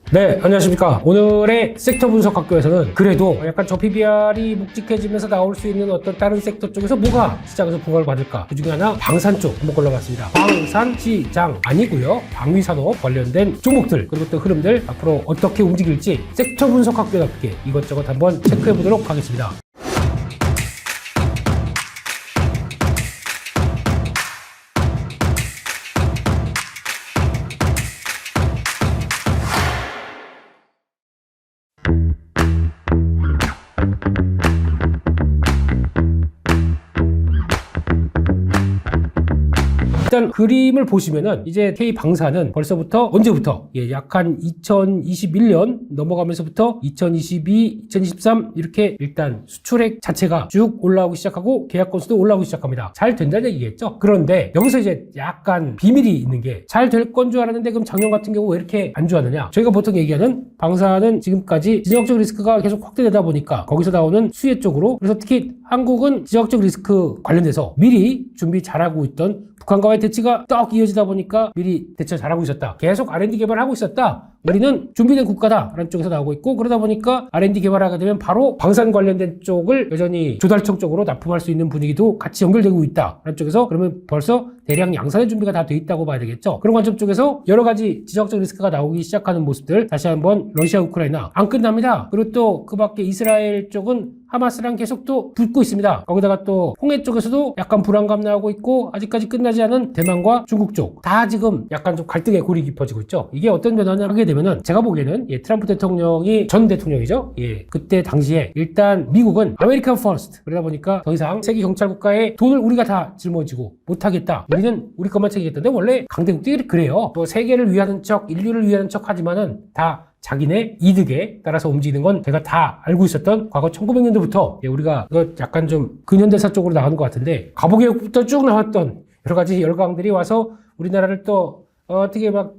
네, 안녕하십니까. 오늘의 섹터 분석 학교에서는 그래도 약간 저 PBR이 묵직해지면서 나올 수 있는 어떤 다른 섹터 쪽에서 뭐가 시장에서 부각을 받을까? 그 중에 하나 방산 쪽 한번 골라봤습니다. 방산 시장 아니고요. 방위산업 관련된 종목들 그리고 또 흐름들 앞으로 어떻게 움직일지 섹터 분석 학교답게 이것저것 한번 체크해 보도록 하겠습니다. 일단 그림을 보시면은 이제 K방산은 벌써부터 언제부터 약한 2021년 넘어가면서부터 2022, 2023 이렇게 일단 수출액 자체가 쭉 올라오기 시작하고 계약 건수도 올라오기 시작합니다. 잘 된다는 얘기겠죠? 그런데 여기서 이제 약간 비밀이 있는 게 잘 될 건 줄 알았는데 그럼 작년 같은 경우 왜 이렇게 안 좋았느냐? 저희가 보통 얘기하는 방산은 지금까지 지정학적 리스크가 계속 확대되다 보니까 거기서 나오는 수혜 쪽으로 그래서 특히 한국은 지정학적 리스크 관련돼서 미리 준비 잘하고 있던 북한과의 대치가 떡 이어지다 보니까 미리 대처 잘하고 있었다. 계속 R&D 개발하고 있었다. 우리는 준비된 국가다 라는 쪽에서 나오고 있고 그러다 보니까 R&D 개발하게 되면 바로 방산 관련된 쪽을 여전히 조달청 쪽으로 납품할 수 있는 분위기도 같이 연결되고 있다 라는 쪽에서 그러면 벌써 대량 양산의 준비가 다 돼 있다고 봐야 되겠죠. 그런 관점 쪽에서 여러 가지 지정학적 리스크가 나오기 시작하는 모습들 다시 한번 러시아 우크라이나 안 끝납니다. 그리고 또 그 밖에 이스라엘 쪽은 하마스랑 계속 또 붙고 있습니다. 거기다가 또 홍해 쪽에서도 약간 불안감 나오고 있고 아직까지 끝나지 않은 대만과 중국 쪽 다 지금 약간 좀 갈등의 골이 깊어지고 있죠. 이게 어떤 변화를 하게 되면은 제가 보기에는 트럼프 대통령이 전 대통령이죠. 그때 당시에 일단 미국은 아메리칸 퍼스트 그러다 보니까 더 이상 세계 경찰 국가의 돈을 우리가 다 짊어지고 못하겠다. 우리는 우리 것만 챙기겠다는데 원래 강대국들이 그래요. 또 세계를 위하는 척 인류를 위하는 척 하지만은 다 자기네 이득에 따라서 움직이는 건 제가 다 알고 있었던 과거 1900년도부터 우리가 이거 약간 좀 근현대사 쪽으로 나가는 것 같은데 가보개혁부터 쭉 나왔던 여러 가지 열강들이 와서 우리나라를 또 어떻게 막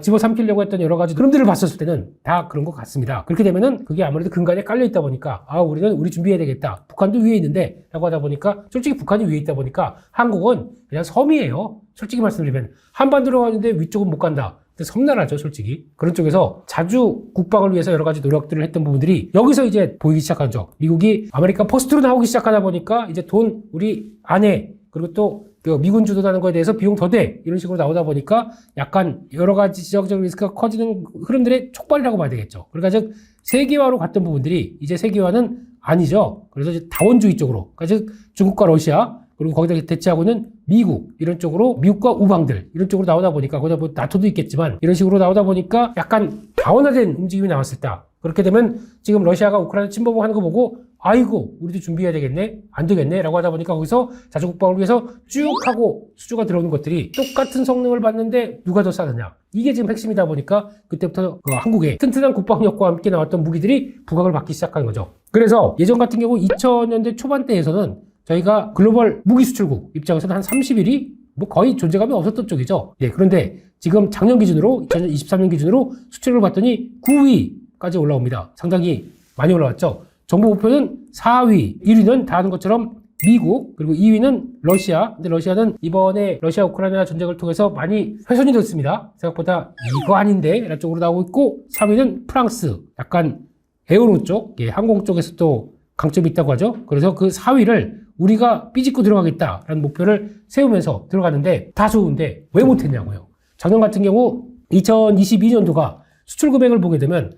집어삼키려고 했던 여러 가지 흐름들을 봤었을 때는 다 그런 것 같습니다. 그렇게 되면은 그게 아무래도 근간에 깔려 있다 보니까 우리는 우리 준비해야 되겠다. 북한도 위에 있는데 라고 하다 보니까 솔직히 북한이 위에 있다 보니까 한국은 그냥 섬이에요. 솔직히 말씀드리면 한반도로 가는데 위쪽은 못 간다. 섬나라죠, 솔직히. 그런 쪽에서 자주 국방을 위해서 여러 가지 노력들을 했던 부분들이 여기서 이제 보이기 시작하죠. 미국이 아메리칸 퍼스트로 나오기 시작하다 보니까 이제 돈 우리 안에 그리고 또 미군 주도하는 거에 대해서 비용 더 돼. 이런 식으로 나오다 보니까 약간 여러 가지 지역적 리스크가 커지는 흐름들의 촉발이라고 봐야 되겠죠. 그러니까 즉 세계화로 갔던 부분들이 이제 세계화는 아니죠. 그래서 이제 다원주의 쪽으로. 그러니까 즉 중국과 러시아 그리고 거기다 대치하고 있는 미국 이런 쪽으로 미국과 우방들 이런 쪽으로 나오다 보니까 거기다 뭐 나토도 있겠지만 이런 식으로 나오다 보니까 약간 다원화된 움직임이 나왔을 때 그렇게 되면 지금 러시아가 우크라이나 침범하는 거 보고 아이고 우리도 준비해야 되겠네 안 되겠네 라고 하다 보니까 거기서 자주국방을 위해서 쭉 하고 수주가 들어오는 것들이 똑같은 성능을 받는데 누가 더 싸느냐 이게 지금 핵심이다 보니까 그때부터 한국의 튼튼한 국방력과 함께 나왔던 무기들이 부각을 받기 시작한 거죠. 그래서 예전 같은 경우 2000년대 초반대에서는 저희가 글로벌 무기 수출국 입장에서는 한 30일이 뭐 거의 존재감이 없었던 쪽이죠. 그런데 지금 작년 기준으로 2023년 기준으로 수출을 봤더니 9위까지 올라옵니다. 상당히 많이 올라왔죠. 정부 목표는 4위, 1위는 다 아는 것처럼 미국, 그리고 2위는 러시아. 근데 러시아는 이번에 러시아 우크라이나 전쟁을 통해서 많이 훼손이 됐습니다. 생각보다 이거 아닌데 라는 쪽으로 나오고 있고 3위는 프랑스. 약간 에어로 쪽, 항공 쪽에서 또 강점이 있다고 하죠. 그래서 그 4위를 우리가 삐집고 들어가겠다라는 목표를 세우면서 들어갔는데 다 좋은데 왜 못했냐고요. 작년 같은 경우 2022년도가 수출 금액을 보게 되면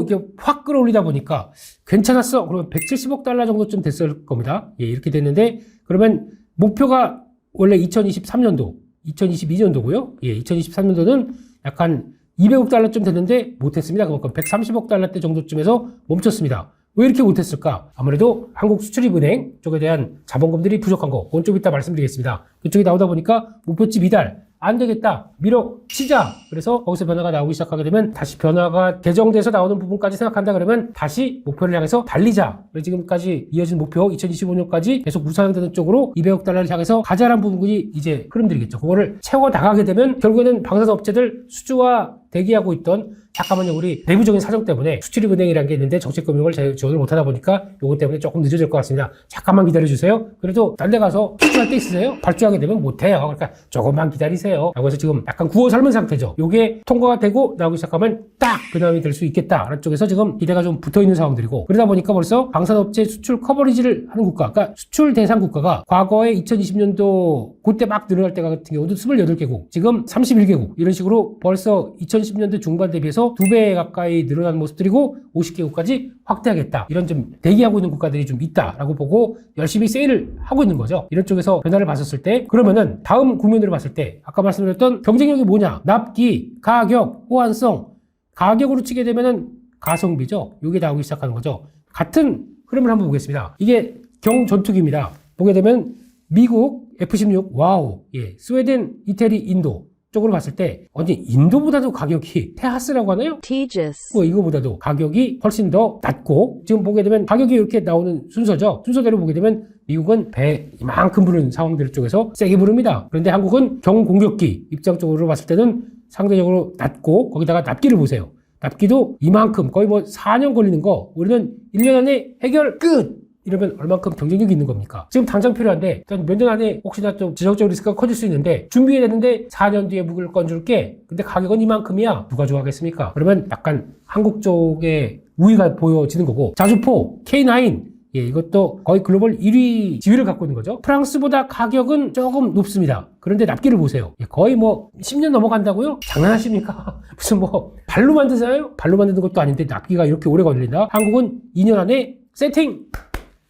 이게 확 끌어올리다 보니까 괜찮았어. 그러면 170억 달러 정도쯤 됐을 겁니다. 이렇게 됐는데 그러면 목표가 원래 2023년도, 2022년도고요. 2023년도는 약간 200억 달러쯤 됐는데 못했습니다. 그만큼 130억 달러대 정도쯤에서 멈췄습니다. 왜 이렇게 못했을까? 아무래도 한국 수출입은행 쪽에 대한 자본금들이 부족한 거 그건 좀 이따 말씀드리겠습니다. 그쪽이 나오다 보니까 목표치 미달 안 되겠다 밀어치자 그래서 거기서 변화가 나오기 시작하게 되면 다시 변화가 개정돼서 나오는 부분까지 생각한다 그러면 다시 목표를 향해서 달리자. 지금까지 이어진 목표 2025년까지 계속 우상향되는 쪽으로 200억 달러를 향해서 가자란 부분이 이제 흐름들이겠죠. 그거를 채워 나가게 되면 결국에는 방산업체들 수주와 대기하고 있던 잠깐만요 우리 내부적인 사정 때문에 수출입은행이라는 게 있는데 정책금융을 지원을 못하다 보니까 요거 때문에 조금 늦어질 것 같습니다. 잠깐만 기다려주세요. 그래도 딴 데 가서 수출할 때 있으세요? 발주하게 되면 못해요. 그러니까 조금만 기다리세요. 라고 해서 지금 약간 구워 삶은 상태죠. 요게 통과가 되고 나오기 시작하면 딱 그 다음이 될 수 있겠다 라는 쪽에서 지금 기대가 좀 붙어있는 상황들이고, 그러다 보니까 벌써 방산업체 수출 커버리지를 하는 국가, 그러니까 수출 대상 국가가 과거에 2020년도 그때 막 늘어날 때 같은 경우도 28개국, 지금 31개국 이런 식으로 벌써 2010년도 중반 대비해서 2배 가까이 늘어난 모습들이고 50개국까지 확대하겠다, 이런 좀 대기하고 있는 국가들이 좀 있다라고 보고 열심히 세일을 하고 있는 거죠. 이런 쪽에서 변화를 봤었을 때, 그러면은 다음 국면으로 봤을 때 아까 말씀드렸던 경쟁력이 뭐냐, 납기, 가격, 호환성, 가격으로 치게 되면은 가성비죠. 이게 나오기 시작하는 거죠. 같은 흐름을 한번 보겠습니다. 이게 경전투기입니다. 보게 되면 미국 F-16, 와우, 예, 스웨덴, 이태리, 인도 쪽으로 봤을 때 언제 인도보다도 가격이 테하스라고 하나요? Tejas. 이거보다도 가격이 훨씬 더 낮고, 지금 보게 되면 가격이 이렇게 나오는 순서죠. 순서대로 보게 되면 미국은 배 이만큼 부르는 상황들 쪽에서 세게 부릅니다. 그런데 한국은 경공격기 입장 쪽으로 봤을 때는 상대적으로 낮고, 거기다가 납기를 보세요. 납기도 이만큼 거의 뭐 4년 걸리는 거 우리는 1년 안에 해결 끝! 이러면 얼만큼 경쟁력이 있는 겁니까? 지금 당장 필요한데 일단 몇 년 안에 혹시나 좀 지정적 리스크가 커질 수 있는데 준비해야 되는데 4년 뒤에 무기를 건줄게. 근데 가격은 이만큼이야. 누가 좋아하겠습니까? 그러면 약간 한국 쪽의 우위가 보여지는 거고, 자주포 K9, 예, 이것도 거의 글로벌 1위 지위를 갖고 있는 거죠. 프랑스보다 가격은 조금 높습니다. 그런데 납기를 보세요. 예, 거의 뭐 10년 넘어간다고요? 장난하십니까? 무슨 뭐 발로 만드세요? 발로 만드는 것도 아닌데 납기가 이렇게 오래 걸린다? 한국은 2년 안에 세팅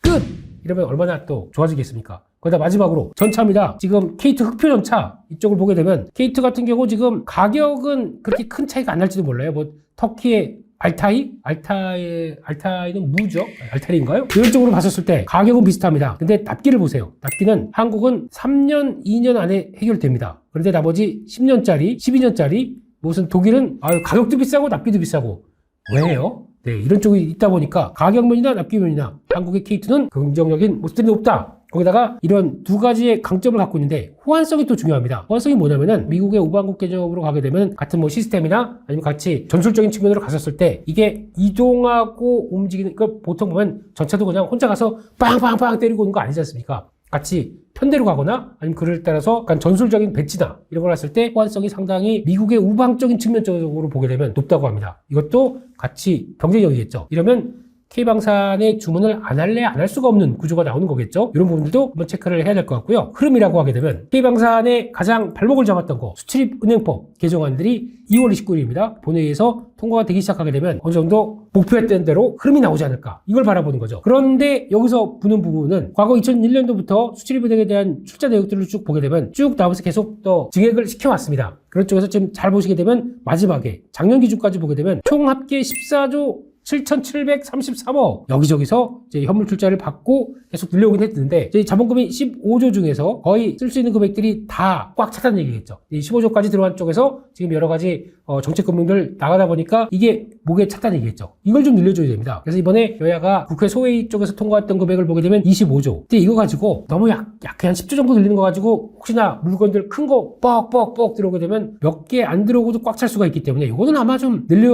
끝! 이러면 얼마나 또 좋아지겠습니까? 거기다 마지막으로 전차입니다. 지금 K2 흑표 전차 이쪽을 보게 되면 K2 같은 경우 지금 가격은 그렇게 큰 차이가 안 날지도 몰라요. 뭐 터키의 알타이는 무죠? 알타리인가요? 이런 쪽으로 봤었을 때 가격은 비슷합니다. 근데 납기를 보세요. 납기는 한국은 3년, 2년 안에 해결됩니다. 그런데 나머지 10년짜리, 12년짜리 무슨 독일은 가격도 비싸고 납기도 비싸고. 왜요? 네, 이런 쪽이 있다 보니까 가격면이나 납기면이나 한국의 K2는 긍정적인 모습들이 높다. 거기다가 이런 두 가지의 강점을 갖고 있는데 호환성이 또 중요합니다. 호환성이 뭐냐면은 미국의 우방국 개념으로 가게 되면 같은 뭐 시스템이나 아니면 같이 전술적인 측면으로 갔었을 때 이게 이동하고 움직이는, 그러니까 보통 보면 전차도 그냥 혼자 가서 빵빵빵 때리고 오는 거 아니지 않습니까? 같이 편대로 가거나 아니면 그를 따라서 약간 전술적인 배치나 이런 걸 했을 때 호환성이 상당히 미국의 우방적인 측면적으로 보게 되면 높다고 합니다. 이것도 같이 경쟁력이겠죠. 이러면 K방산의 주문을 안 할래 안 할 수가 없는 구조가 나오는 거겠죠. 이런 부분들도 한번 체크를 해야 될 것 같고요. 흐름이라고 하게 되면 K방산의 가장 발목을 잡았던 거 수출입은행법 개정안들이 2월 29일입니다. 본회의에서 통과가 되기 시작하게 되면 어느 정도 목표했던 대로 흐름이 나오지 않을까, 이걸 바라보는 거죠. 그런데 여기서 보는 부분은 과거 2001년도부터 수출입은행에 대한 출자 내역들을 쭉 보게 되면 쭉 나오면서 계속 더 증액을 시켜왔습니다. 그런 쪽에서 지금 잘 보시게 되면 마지막에 작년 기준까지 보게 되면 총 합계 14조 7,733억 여기저기서 이제 현물 출자를 받고 계속 늘려오긴 했는데, 이제 자본금이 15조 중에서 거의 쓸 수 있는 금액들이 다 꽉 찼다는 얘기겠죠. 이 15조까지 들어간 쪽에서 지금 여러 가지 정책금융들 나가다 보니까 이게 목에 찼다는 얘기겠죠. 이걸 좀 늘려줘야 됩니다. 그래서 이번에 여야가 국회 소회의 쪽에서 통과했던 금액을 보게 되면 25조. 근데 이거 가지고 너무 약해 한 10조 정도 늘리는 거 가지고 혹시나 물건들 큰 거 뻑뻑뻑 들어오게 되면 몇 개 안 들어오고도 꽉 찰 수가 있기 때문에 이거는 아마 좀 늘려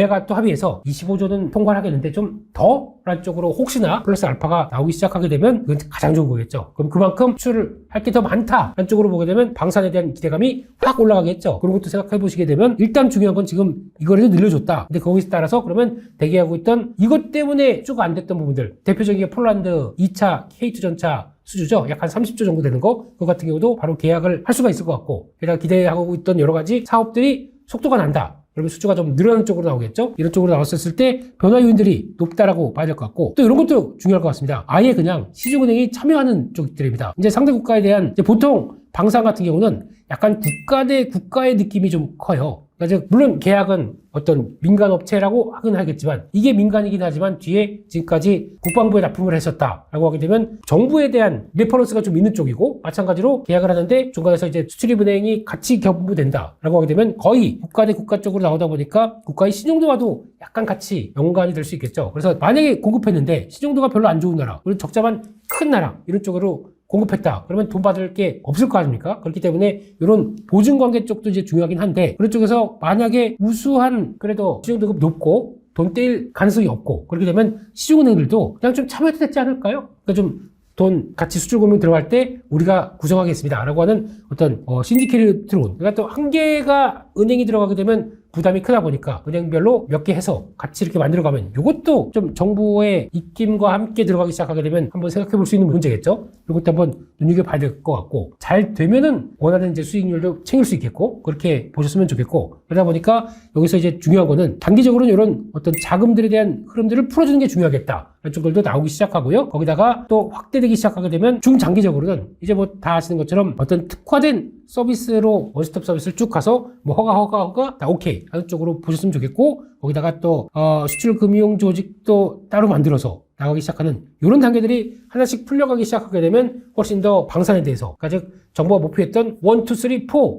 여야가 또 합의해서 25조는 통과를 하겠는데 좀 더라는 쪽으로 혹시나 플러스 알파가 나오기 시작하게 되면 그건 가장 좋은 거겠죠. 그럼 그만큼 수출을 할 게 더 많다라는 쪽으로 보게 되면 방산에 대한 기대감이 확 올라가겠죠. 그런 것도 생각해 보시게 되면 일단 중요한 건 지금 이거라도 늘려줬다. 근데 거기에 따라서 그러면 대기하고 있던 이것 때문에 쭉 안 됐던 부분들, 대표적인 게 폴란드 2차 K2 전차 수주죠. 약 한 30조 정도 되는 거, 그거 같은 경우도 바로 계약을 할 수가 있을 것 같고, 게다가 기대하고 있던 여러 가지 사업들이 속도가 난다. 그러면 수주가 좀 늘어나는 쪽으로 나오겠죠? 이런 쪽으로 나왔을 때 변화 요인들이 높다라고 봐야 될 것 같고, 또 이런 것도 중요할 것 같습니다. 아예 그냥 시중은행이 참여하는 쪽들입니다. 이제 상대 국가에 대한, 이제 보통 방산 같은 경우는 약간 국가 대 국가의 느낌이 좀 커요. 그러니까 물론 계약은 어떤 민간업체라고 하긴 하겠지만 이게 민간이긴 하지만 뒤에 지금까지 국방부에 납품을 했었다라고 하게 되면 정부에 대한 레퍼런스가 좀 있는 쪽이고 마찬가지로 계약을 하는데 중간에서 이제 수출입은행이 같이 결부된다라고 하게 되면 거의 국가 대 국가 쪽으로 나오다 보니까 국가의 신용도와도 약간 같이 연관이 될 수 있겠죠. 그래서 만약에 공급했는데 신용도가 별로 안 좋은 나라, 그리고 적자만 큰 나라 이런 쪽으로 공급했다. 그러면 돈 받을 게 없을 거 아닙니까? 그렇기 때문에 이런 보증관계 쪽도 이제 중요하긴 한데 그런 쪽에서 만약에 우수한 그래도 신용등급 높고 돈 떼일 가능성이 없고 그렇게 되면 시중은행들도 그냥 좀 참여해도 되지 않을까요? 그러니까 좀 돈 같이 수출금융 들어갈 때 우리가 구성하겠습니다 라고 하는 어떤 신디케이트 론, 그러니까 또 한 개가 은행이 들어가게 되면 부담이 크다 보니까 은행별로 몇 개 해서 같이 이렇게 만들어가면 이것도 좀 정부의 입김과 함께 들어가기 시작하게 되면 한번 생각해 볼 수 있는 문제겠죠. 이것도 한번 눈여겨봐야 될 것 같고 잘 되면은 원하는 이제 수익률도 챙길 수 있겠고 그렇게 보셨으면 좋겠고 그러다 보니까 여기서 이제 중요한 거는 단기적으로는 이런 어떤 자금들에 대한 흐름들을 풀어주는 게 중요하겠다. 이런 쪽들도 나오기 시작하고요. 거기다가 또 확대되기 시작하게 되면 중장기적으로는 이제 뭐 다 아시는 것처럼 어떤 특화된 서비스로 원스톱 서비스를 쭉 가서 뭐 허가 다 오케이 하는 쪽으로 보셨으면 좋겠고 거기다가 또 수출 금융 조직도 따로 만들어서 나가기 시작하는 이런 단계들이 하나씩 풀려가기 시작하게 되면 훨씬 더 방산에 대해서 그러니까 즉 정부가 목표했던 1, 2, 3, 4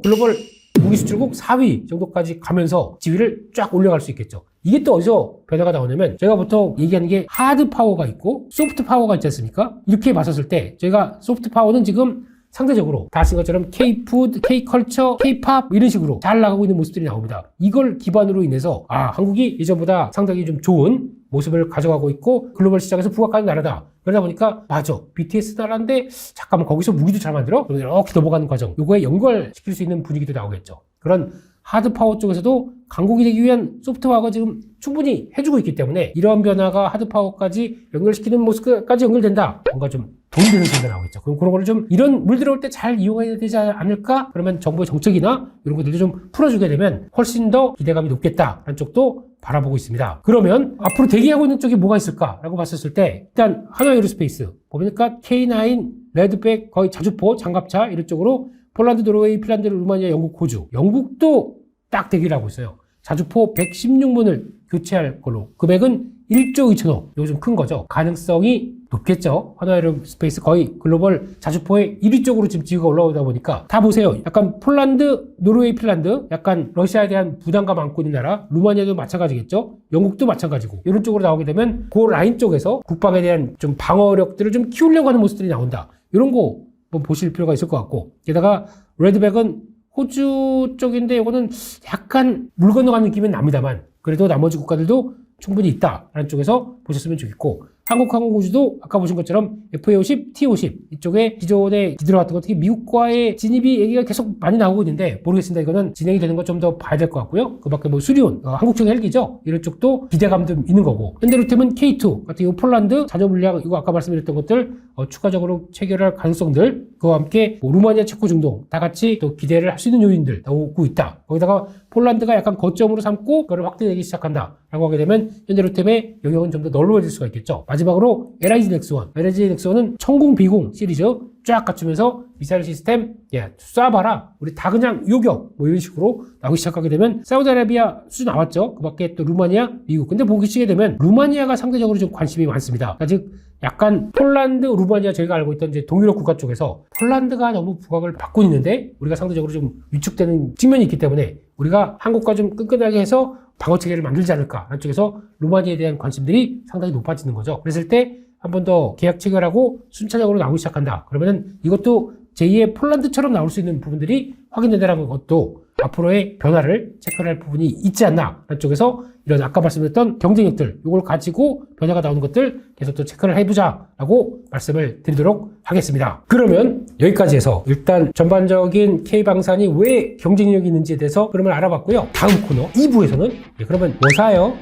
글로벌 무기 수출국 4위 정도까지 가면서 지위를 쫙 올려갈 수 있겠죠. 이게 또 어디서 변화가 나오냐면 제가 보통 얘기하는 게 하드 파워가 있고 소프트 파워가 있지 않습니까? 이렇게 봤었을 때 저희가 소프트 파워는 지금 상대적으로 다 아신 것처럼 K-푸드, K-컬처, K-팝 이런 식으로 잘 나가고 있는 모습들이 나옵니다. 이걸 기반으로 인해서 한국이 예전보다 상당히 좀 좋은 모습을 가져가고 있고 글로벌 시장에서 부각하는 나라다. 그러다 보니까 맞아. BTS 나라인데 잠깐만 거기서 무기도 잘 만들어? 그러면 이렇게 넘어가는 과정. 요거에 연결시킬 수 있는 분위기도 나오겠죠. 그런 하드 파워 쪽에서도 강국이 되기 위한 소프트 파워가 지금 충분히 해주고 있기 때문에 이러한 변화가 하드 파워까지 연결시키는 모습까지 연결된다. 뭔가 좀 돈 되는 소리가 나오겠죠. 그럼 그런 거를 좀 이런 물 들어올 때 잘 이용해야 되지 않을까? 그러면 정부의 정책이나 이런 것들도 좀 풀어주게 되면 훨씬 더 기대감이 높겠다라는 쪽도 바라보고 있습니다. 그러면 앞으로 대기하고 있는 쪽이 뭐가 있을까라고 봤었을 때 일단 하나에어로스페이스 보니까 K9, 레드백, 거의 자주포, 장갑차 이런 쪽으로 폴란드, 노르웨이, 핀란드, 루마니아, 영국, 호주. 영국도 딱 대기를 하고 있어요. 자주포 116문을 교체할 걸로. 금액은 1조 2천억. 이거 좀 큰 거죠. 가능성이 높겠죠. 하나에어로스페이스 거의 글로벌 자주포의 1위 쪽으로 지금 지위가 올라오다 보니까 다 보세요. 약간 폴란드, 노르웨이, 핀란드 약간 러시아에 대한 부담감 안고 있는 나라. 루마니아도 마찬가지겠죠. 영국도 마찬가지고. 이런 쪽으로 나오게 되면 그 라인 쪽에서 국방에 대한 좀 방어력들을 좀 키우려고 하는 모습들이 나온다. 이런 거 보실 필요가 있을 것 같고 게다가 레드백은 호주 쪽인데 이거는 약간 물 건너가는 느낌은 납니다만 그래도 나머지 국가들도 충분히 있다라는 쪽에서 보셨으면 좋겠고 한국항공우주도 아까 보신 것처럼 FA50, T50 이쪽에 기존에 들어갔던 것 특히 미국과의 진입이 얘기가 계속 많이 나오고 있는데 모르겠습니다. 이거는 진행이 되는 거 좀 더 봐야 될 것 같고요. 그 밖에 뭐 수리온, 한국형 헬기죠. 이런 쪽도 기대감도 있는 거고 현대로템은 K2 같은 경우 폴란드 자녀 물량 이거 아까 말씀드렸던 것들 추가적으로 체결할 가능성들 그와 함께 뭐 루마니아, 체코, 중동 다 같이 또 기대를 할 수 있는 요인들 나오고 있다. 거기다가 폴란드가 약간 거점으로 삼고 그걸 확대되기 시작한다 라고 하게 되면 현대로템의 영역은 좀 더 넓어질 수가 있겠죠. 마지막으로 LIG 넥스원. LIG 넥스원은 천공 비공 시리즈 쫙 갖추면서 미사일 시스템 쏴봐라 우리 다 그냥 요격 뭐 이런 식으로 나오기 시작하게 되면 사우디아라비아 수준 나왔죠. 그 밖에 또 루마니아, 미국. 근데 보시게 되면 루마니아가 상대적으로 좀 관심이 많습니다. 그러니까 즉 약간 폴란드, 루마니아 저희가 알고 있던 이제 동유럽 국가 쪽에서 폴란드가 너무 부각을 받고 있는데 우리가 상대적으로 좀 위축되는 측면이 있기 때문에 우리가 한국과 좀 끈끈하게 해서 방어 체계를 만들지 않을까 하는 쪽에서 루마니아에 대한 관심들이 상당히 높아지는 거죠. 그랬을 때 한 번 더 계약 체결하고 순차적으로 나오기 시작한다. 그러면은 이것도 제2의 폴란드처럼 나올 수 있는 부분들이 확인된다는 것도 앞으로의 변화를 체크를 할 부분이 있지 않나 하는 쪽에서 이런 아까 말씀드렸던 경쟁력들 이걸 가지고 변화가 나오는 것들 계속 또 체크를 해보자 라고 말씀을 드리도록 하겠습니다. 그러면 여기까지 해서 일단 전반적인 K방산이 왜 경쟁력이 있는지에 대해서 그러면 알아봤고요. 다음 코너 2부에서는 그러면 뭐 사요?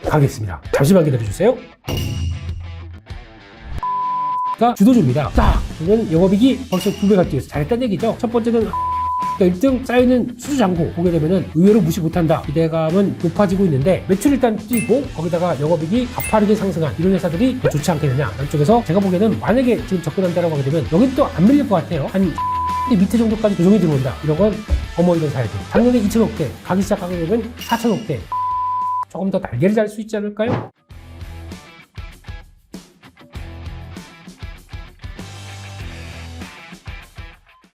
가겠습니다. 잠시만 기다려주세요. 주도주입니다. 딱! 그러면 영업이익이 벌써 2배가 뛰어서 잘했다는 얘기죠. 첫 번째는 1등 쌓여있는 수주잔고 보게 되면은 의외로 무시 못한다. 기대감은 높아지고 있는데 매출 일단 뛰고 거기다가 영업이익이 가파르게 상승한 이런 회사들이 더 좋지 않겠느냐. 이쪽에서 제가 보기에는 만약에 지금 접근한다라고 하게 되면 여긴 또 안 밀릴 것 같아요. 한 밑에 정도까지 조정이 들어온다. 이런 건 어머 이건 사야 돼. 작년에 2천억대 가기 시작하게 되면 4천억대. 조금 더 날개를 달 수 있지 않을까요?